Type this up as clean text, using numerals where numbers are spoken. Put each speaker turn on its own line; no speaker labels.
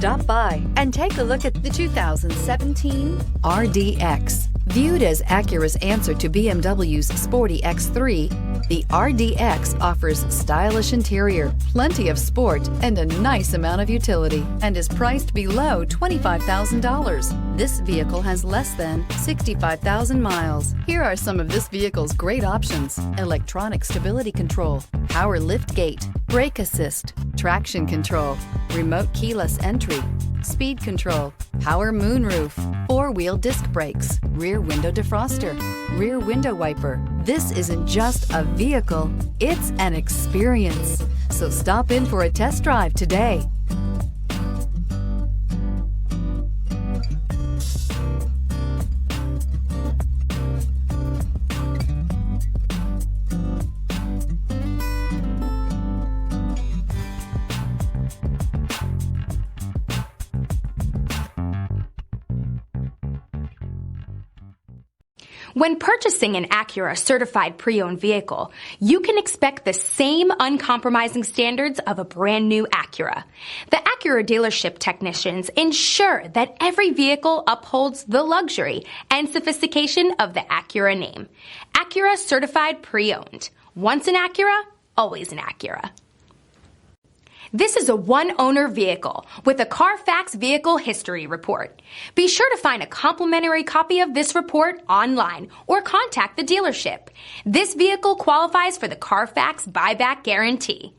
Stop by and take a look at the 2017 RDX. Viewed as Acura's answer to BMW's sporty X3, the RDX offers stylish interior, plenty of sport, and a nice amount of utility, and is priced below $25,000. This vehicle has less than 65,000 miles. Here are some of this vehicle's great options: electronic stability control, power lift gate, brake assist, traction control, remote keyless entry, speed control, power moonroof, four-wheel disc brakes, rear window defroster, rear window wiper. This isn't just a vehicle, it's an experience. So stop in for a test drive today.
When purchasing an Acura certified pre-owned vehicle, you can expect the same uncompromising standards of a brand new Acura. The Acura dealership technicians ensure that every vehicle upholds the luxury and sophistication of the Acura name. Acura certified pre-owned. Once an Acura, always an Acura. This is a one-owner vehicle with a Carfax Vehicle History Report. Be sure to find a complimentary copy of this report online or contact the dealership. This vehicle qualifies for the Carfax Buyback Guarantee.